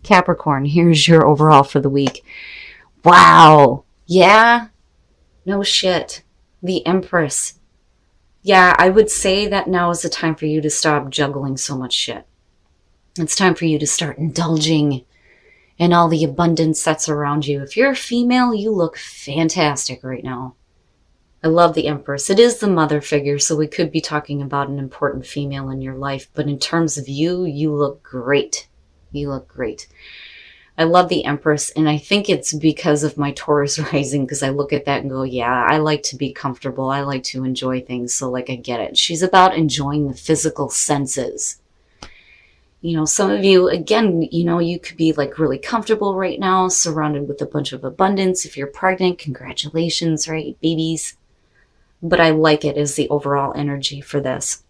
Capricorn, here's your overall for the week. Wow. Yeah? No shit. The Empress. Yeah, I would say that now is the time for you to stop juggling so much shit. It's time for you to start indulging in all the abundance that's around you. If you're a female, you look fantastic right now. I love the Empress. It is the mother figure, so we could be talking about an important female in your life. But in terms of you, you look great. You look great. I love the Empress, and I think it's because of my Taurus rising, because I look at that and go, yeah, I like to be comfortable. I like to enjoy things, so like I get it. She's about enjoying the physical senses. You know, some of you, again, you know, you could be like really comfortable right now, surrounded with a bunch of abundance. If you're pregnant, congratulations, right? Babies. But I like it as the overall energy for this.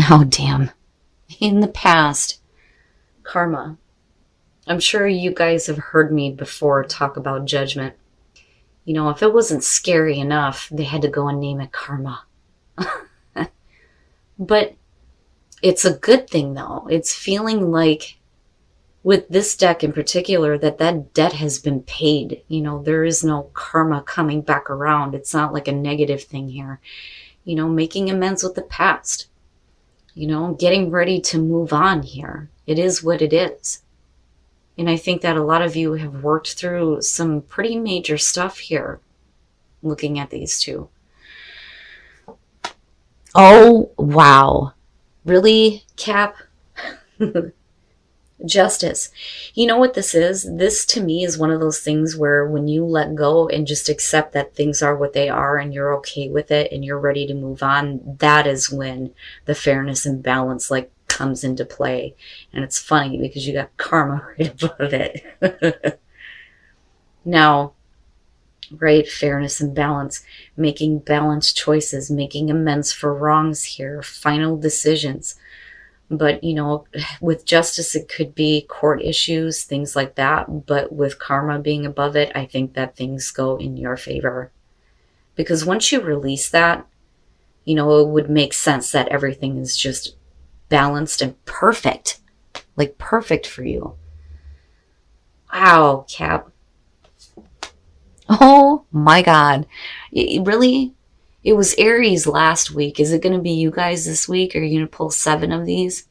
Oh, damn. In the past, karma. I'm sure you guys have heard me before talk about judgment. You know, if it wasn't scary enough, they had to go and name it karma. But it's a good thing, though. It's feeling like, with this deck in particular, that debt has been paid. You know, there is no karma coming back around. It's not like a negative thing here. You know, making amends with the past. You know, getting ready to move on here. It is what it is. And I think that a lot of you have worked through some pretty major stuff here, looking at these two. Oh, wow. Really, Cap? Justice. You know what this is? This to me is one of those things where when you let go and just accept that things are what they are and you're okay with it and you're ready to move on, that is when the fairness and balance like comes into play. And it's funny because you got karma right above it. Now, right, fairness and balance, making balanced choices, making amends for wrongs here, final decisions. But, you know, with justice, it could be court issues, things like that. But with karma being above it, I think that things go in your favor. Because once you release that, you know, it would make sense that everything is just balanced and perfect. Like perfect for you. Wow, Cap. Oh my God. Really? It was Aries last week. Is it going to be you guys this week? Are you going to pull 7 of these?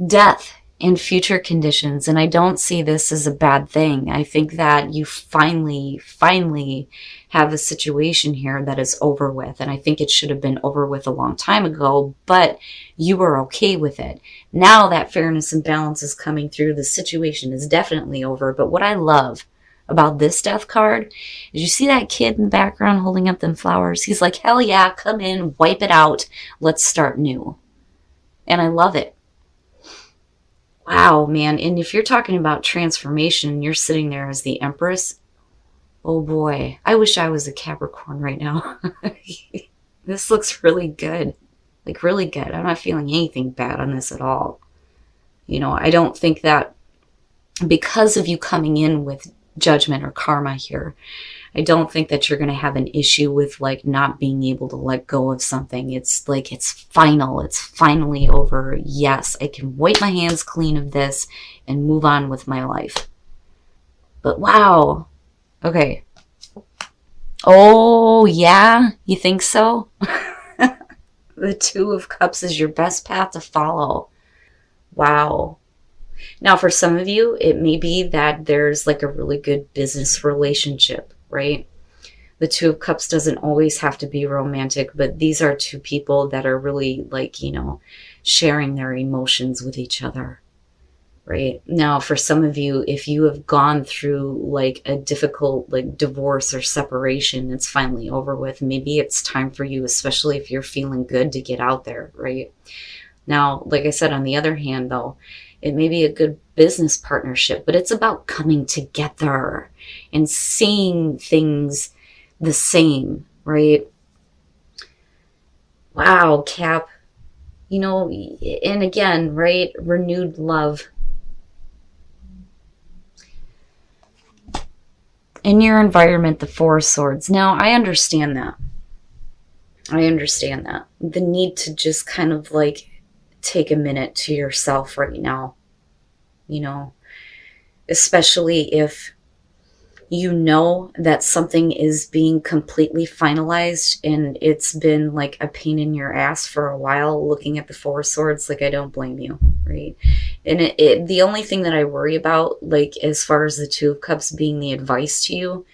Death and future conditions. And I don't see this as a bad thing. I think that you finally have a situation here that is over with. And I think it should have been over with a long time ago, but you were okay with it. Now that fairness and balance is coming through, the situation is definitely over. But what I love about this death card is you see that kid in the background holding up them flowers. He's like, hell yeah, come in, wipe it out. Let's start new. And I love it. Wow, man. And if you're talking about transformation and you're sitting there as the Empress, oh boy, I wish I was a Capricorn right now. This looks really good. Like really good. I'm not feeling anything bad on this at all. You know, I don't think that because of you coming in with judgment or karma here, I don't think that you're going to have an issue with like not being able to let go of something. It's like, it's final. It's finally over. Yes, I can wipe my hands clean of this and move on with my life. But wow. Okay. Oh, yeah? You think so? The 2 of Cups is your best path to follow. Wow. Now, for some of you, it may be that there's like a really good business relationship, right? The 2 of Cups doesn't always have to be romantic, but these are 2 people that are really like, you know, sharing their emotions with each other, right? Now, for some of you, if you have gone through like a difficult like divorce or separation, it's finally over with. Maybe it's time for you, especially if you're feeling good, to get out there, right? Now, like I said, on the other hand, though, it may be a good business partnership, but it's about coming together and seeing things the same, right? Wow, Cap. You know, and again, right? Renewed love. In your environment, the 4 of Swords. Now, I understand that. I understand that. The need to just kind of like take a minute to yourself right now, you know, especially if you know that something is being completely finalized and it's been like a pain in your ass for a while looking at the Four of Swords. Like, I don't blame you, right? And the only thing that I worry about, like, as far as the Two of Cups being the advice to you,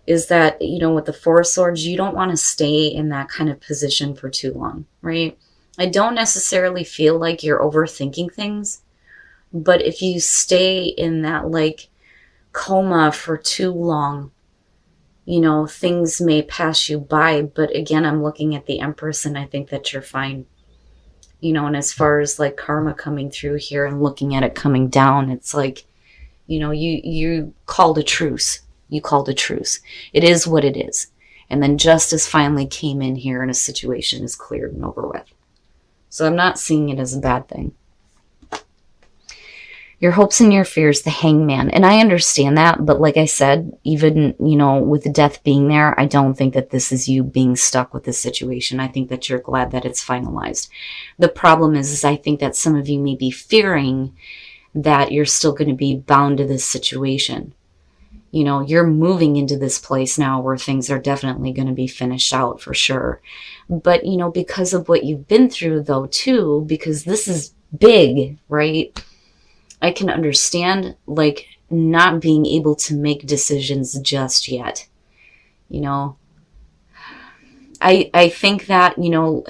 is that, you know, with the Four of Swords, you don't want to stay in that kind of position for too long, right? I don't necessarily feel like you're overthinking things, but if you stay in that, like, coma for too long, you know, things may pass you by. But again, I'm looking at the Empress and I think that you're fine. You know, and as far as like karma coming through here and looking at it coming down, it's like, you know, you called a truce. You called a truce. It is what it is. And then justice finally came in here and a situation is cleared and over with. So I'm not seeing it as a bad thing. Your hopes and your fears, the Hangman. And I understand that, but like I said, even, you know, with death being there, I don't think that this is you being stuck with this situation. I think that you're glad that it's finalized. The problem is I think that some of you may be fearing that you're still going to be bound to this situation. You know, you're moving into this place now where things are definitely going to be finished out for sure. But, you know, because of what you've been through though too, because this is big, right? I can understand, like, not being able to make decisions just yet. You know, I think that, you know,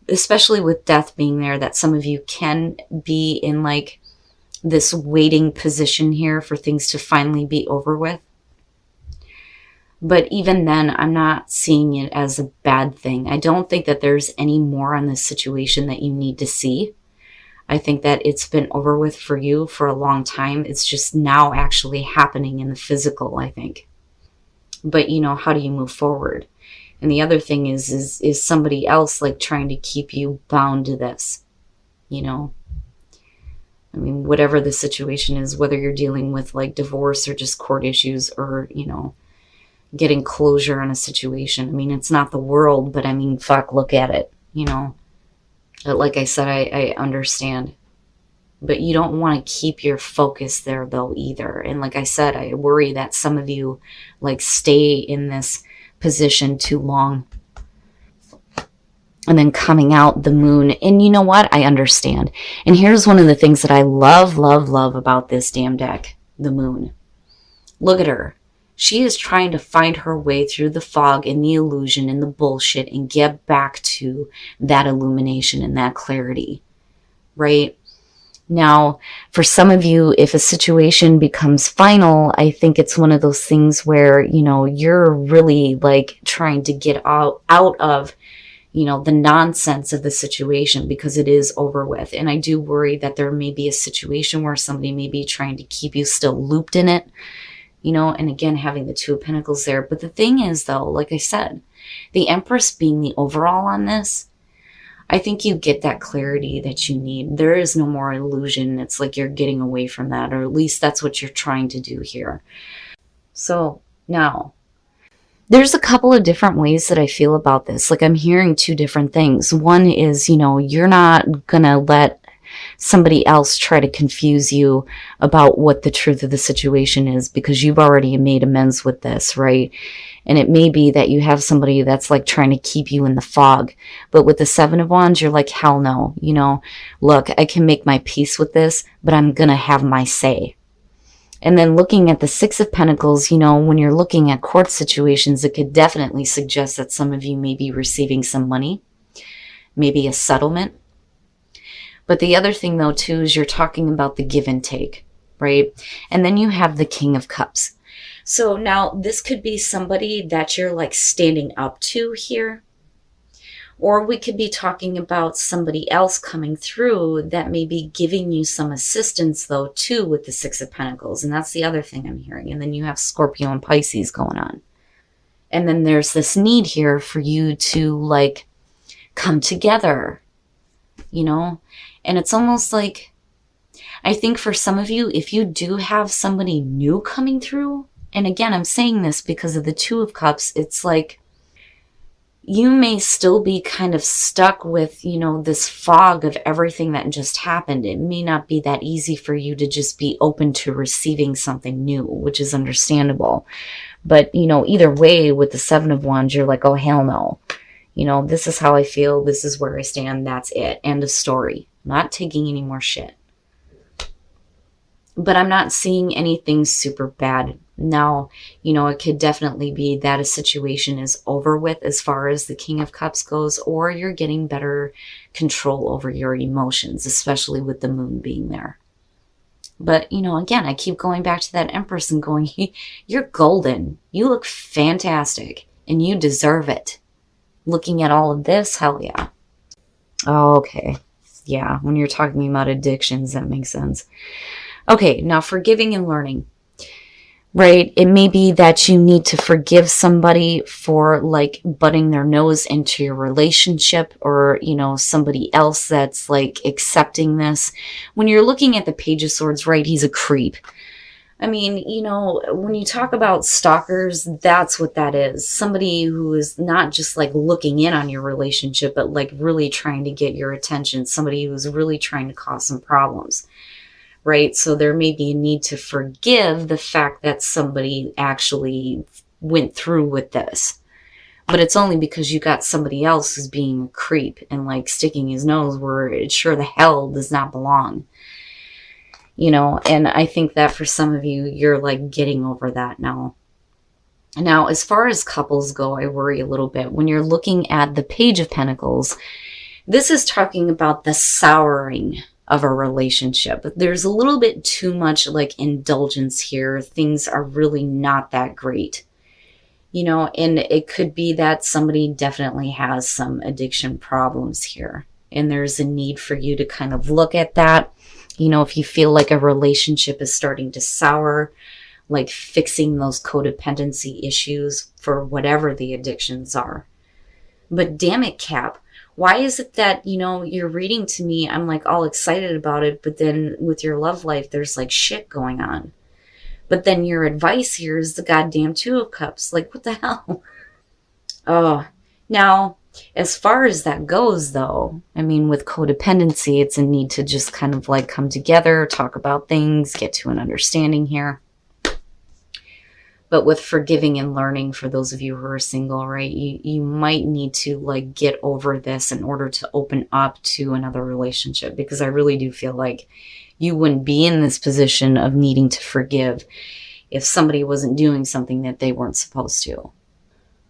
especially with death being there, that some of you can be in, like, this waiting position here for things to finally be over with. But even then, I'm not seeing it as a bad thing. I don't think that there's any more on this situation that you need to see. I think that it's been over with for you for a long time. It's just now actually happening in the physical, I think. But, you know, how do you move forward? And the other thing is somebody else, like, trying to keep you bound to this, you know? I mean, whatever the situation is, whether you're dealing with, like, divorce or just court issues or, you know, getting closure on a situation. I mean, it's not the world, but I mean, fuck, look at it, you know? But like I said, I understand. But you don't want to keep your focus there, though, either. And like I said, I worry that some of you, like, stay in this position too long. And then coming out, the Moon. And you know what? I understand. And here's one of the things that I love, love, love about this damn deck. The Moon. Look at her. She is trying to find her way through the fog and the illusion and the bullshit and get back to that illumination and that clarity, right? Now, for some of you, if a situation becomes final, I think it's one of those things where, you know, you're really, like, trying to get out of, you know, the nonsense of the situation because it is over with. And I do worry that there may be a situation where somebody may be trying to keep you still looped in it. You know, and again, having the Two of Pentacles there. But the thing is, though, like I said, the Empress being the overall on this, I think you get that clarity that you need. There is no more illusion. It's like you're getting away from that, or at least that's what you're trying to do here. So now, there's a couple of different ways that I feel about this. Like, I'm hearing two different things. One is, you know, you're not going to let somebody else try to confuse you about what the truth of the situation is because you've already made amends with this, right? And it may be that you have somebody that's, like, trying to keep you in the fog. But with the Seven of Wands, you're like, hell no. You know, look, I can make my peace with this, but I'm going to have my say. And then looking at the Six of Pentacles, you know, when you're looking at court situations, it could definitely suggest that some of you may be receiving some money, maybe a settlement. But the other thing, though, too, is you're talking about the give and take, right? And then you have the King of Cups. So now this could be somebody that you're, like, standing up to here. Or we could be talking about somebody else coming through that may be giving you some assistance, though, too, with the Six of Pentacles. And that's the other thing I'm hearing. And then you have Scorpio and Pisces going on. And then there's this need here for you to, like, come together, you know? And it's almost like, I think for some of you, if you do have somebody new coming through, and again, I'm saying this because of the Two of Cups, it's like you may still be kind of stuck with, you know, this fog of everything that just happened. It may not be that easy for you to just be open to receiving something new, which is understandable. But, you know, either way, with the Seven of Wands, you're like, oh, hell no. You know, this is how I feel. This is where I stand. That's it. End of story. I'm not taking any more shit. But I'm not seeing anything super bad. Now, you know, it could definitely be that a situation is over with as far as the King of Cups goes, or you're getting better control over your emotions, especially with the moon being there. But, you know, again, I keep going back to that Empress and going, you're golden. You look fantastic and you deserve it. Looking at all of this, hell yeah. Oh, okay. Yeah, when you're talking about addictions, that makes sense. Okay, now forgiving and learning, right? It may be that you need to forgive somebody for like butting their nose into your relationship, or, you know, somebody else that's like accepting this. When you're looking at the Page of Swords, right, he's a creep. I mean, you know, when you talk about stalkers, that's what that is. Somebody who is not just like looking in on your relationship, but like really trying to get your attention. Somebody who's really trying to cause some problems. Right? So there may be a need to forgive the fact that somebody actually went through with this. But it's only because you got somebody else who's being a creep and like sticking his nose where it sure the hell does not belong. You know, and I think that for some of you, you're like getting over that now. Now, as far as couples go, I worry a little bit. When you're looking at the Page of Pentacles, this is talking about the souring of a relationship. There's a little bit too much like indulgence here. Things are really not that great, you know, and it could be that somebody definitely has some addiction problems here. And there's a need for you to kind of look at that. You know, if you feel like a relationship is starting to sour, like fixing those codependency issues for whatever the addictions are. But damn it, Cap. Why is it that, you know, you're reading to me, I'm like all excited about it, but then with your love life, there's like shit going on. But then your advice here is the goddamn Two of Cups. Like, what the hell? Oh, now, as far as that goes, though, I mean, with codependency, it's a need to just kind of like come together, talk about things, get to an understanding here. But with forgiving and learning, for those of you who are single, right, you might need to like get over this in order to open up to another relationship, because I really do feel like you wouldn't be in this position of needing to forgive if somebody wasn't doing something that they weren't supposed to.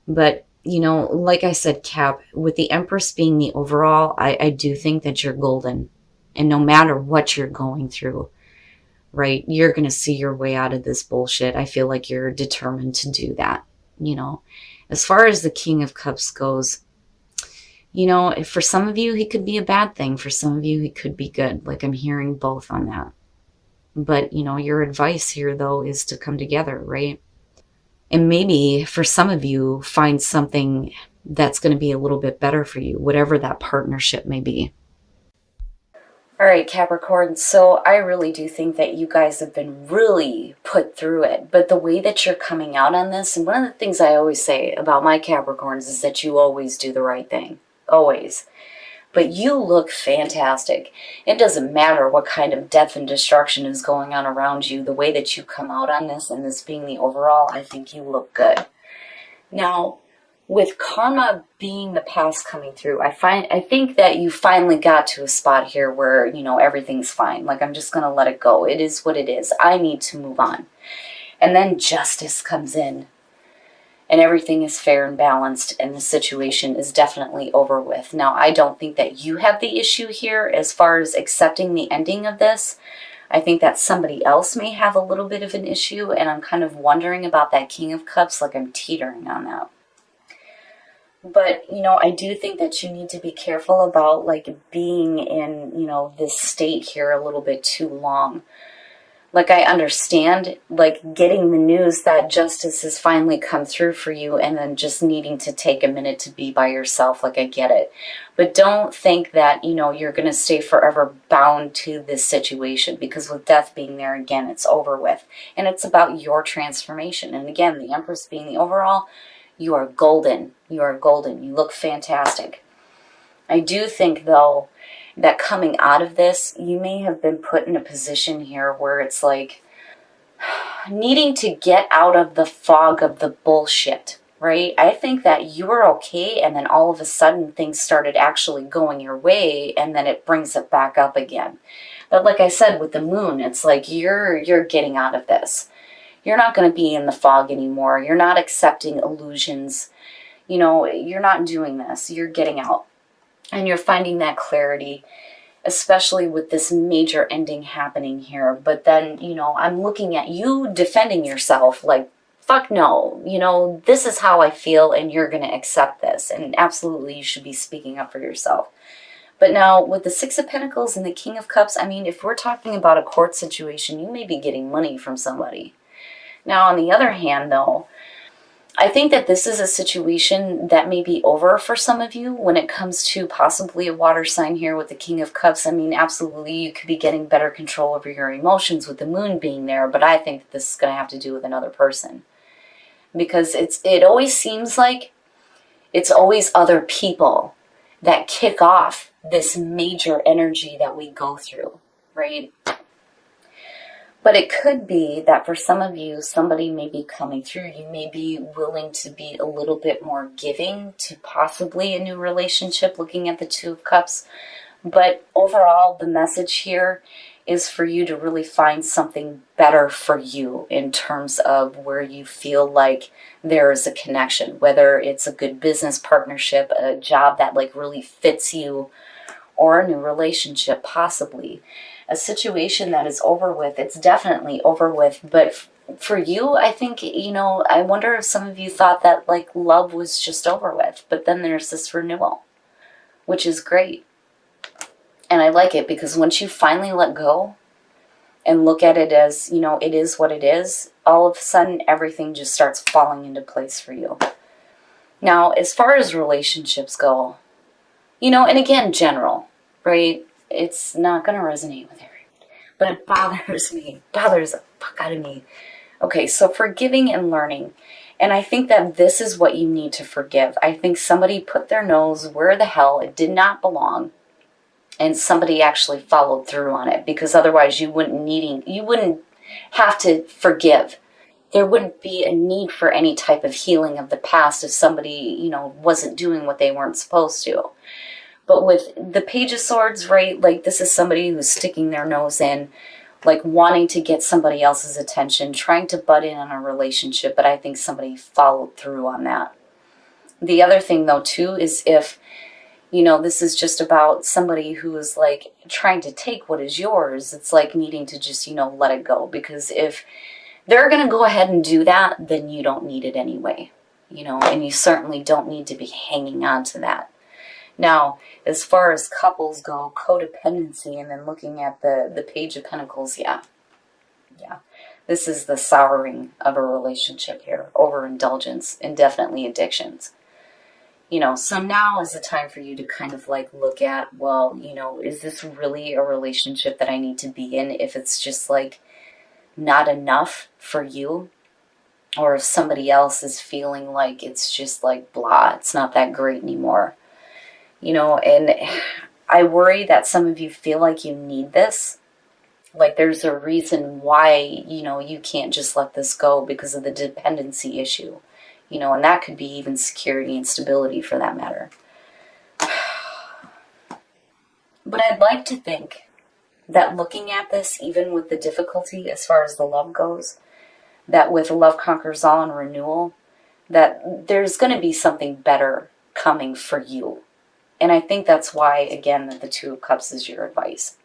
But, you know, like I said, Cap, with the Empress being the overall, I do think that you're golden. And no matter what you're going through, right, you're going to see your way out of this bullshit. I feel like you're determined to do that, you know. As far as the King of Cups goes, you know, for some of you, he could be a bad thing. For some of you, he could be good. Like, I'm hearing both on that. But, you know, your advice here, though, is to come together, right? And maybe for some of you, find something that's going to be a little bit better for you, whatever that partnership may be. All right, Capricorn, so I really do think that you guys have been really put through it. But the way that you're coming out on this, and one of the things I always say about my Capricorns is that you always do the right thing. Always. But you look fantastic. It doesn't matter what kind of death and destruction is going on around you. The way that you come out on this, and this being the overall, I think you look good. Now, with karma being the past coming through, I think that you finally got to a spot here where, you know, everything's fine. Like, I'm just going to let it go. It is what it is. I need to move on. And then justice comes in. And everything is fair and balanced, and the situation is definitely over with. Now, I don't think that you have the issue here as far as accepting the ending of this. I think that somebody else may have a little bit of an issue, and I'm kind of wondering about that King of Cups, like I'm teetering on that. But, you know, I do think that you need to be careful about, like, being in, you know, this state here a little bit too long. Like, I understand, like, getting the news that justice has finally come through for you and then just needing to take a minute to be by yourself. Like, I get it. But don't think that, you know, you're going to stay forever bound to this situation, because with death being there, again, it's over with. And it's about your transformation. And again, the Empress being the overall, You are golden. You are golden. You look fantastic. I do think, though, that coming out of this, you may have been put in a position here where it's like needing to get out of the fog of the bullshit, right? I think that you were okay, and then all of a sudden things started actually going your way, and then it brings it back up again. But like I said, with the moon, it's like you're getting out of this. You're not going to be in the fog anymore. You're not accepting illusions. You know, you're not doing this. You're getting out. And you're finding that clarity, especially with this major ending happening here. But then, you know, I'm looking at you defending yourself like, fuck no. You know, this is how I feel, and you're going to accept this. And absolutely, you should be speaking up for yourself. But now, with the Six of Pentacles and the King of Cups, I mean, if we're talking about a court situation, you may be getting money from somebody. Now, on the other hand, though, I think that this is a situation that may be over for some of you when it comes to possibly a water sign here with the King of Cups. I mean, absolutely, you could be getting better control over your emotions with the moon being there, but I think this is going to have to do with another person. Because it always seems like it's always other people that kick off this major energy that we go through, right? But it could be that for some of you, somebody may be coming through. You may be willing to be a little bit more giving to possibly a new relationship, looking at the Two of Cups. But overall, the message here is for you to really find something better for you in terms of where you feel like there is a connection, whether it's a good business partnership, a job that like really fits you, or a new relationship possibly. A situation that is over with, it's definitely over with. But for you, I think, you know, I wonder if some of you thought that like love was just over with, but then there's this renewal, which is great. And I like it because once you finally let go and look at it as, you know, it is what it is, all of a sudden everything just starts falling into place for you. Now, as far as relationships go, you know, and again, general, right? It's not going to resonate with everyone, but it bothers me. It bothers the fuck out of me. Okay, so forgiving and learning. And I think that this is what you need to forgive. I think somebody put their nose where the hell it did not belong, and somebody actually followed through on it, because otherwise you wouldn't have to forgive. There wouldn't be a need for any type of healing of the past if somebody, you know, wasn't doing what they weren't supposed to. But with the Page of Swords, right, like this is somebody who's sticking their nose in, like wanting to get somebody else's attention, trying to butt in on a relationship, but I think somebody followed through on that. The other thing, though, too, is if, you know, this is just about somebody who is like trying to take what is yours, it's like needing to just, you know, let it go. Because if they're going to go ahead and do that, then you don't need it anyway, you know, and you certainly don't need to be hanging on to that. Now, as far as couples go, codependency, and then looking at the Page of Pentacles, yeah. This is the souring of a relationship here, overindulgence, and definitely addictions. You know, so now is the time for you to kind of like look at, well, you know, is this really a relationship that I need to be in if it's just like not enough for you? Or if somebody else is feeling like it's just like blah, it's not that great anymore. You know, and I worry that some of you feel like you need this. Like there's a reason why, you know, you can't just let this go because of the dependency issue. You know, and that could be even security and stability for that matter. But I'd like to think that looking at this, even with the difficulty as far as the love goes, that with love conquers all and renewal, that there's going to be something better coming for you. And I think that's why, again, that the Two of Cups is your advice.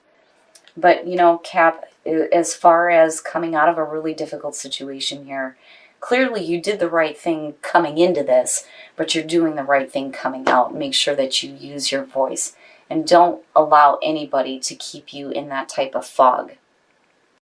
But, you know, Cap, as far as coming out of a really difficult situation here, clearly you did the right thing coming into this, but you're doing the right thing coming out. Make sure that you use your voice and don't allow anybody to keep you in that type of fog.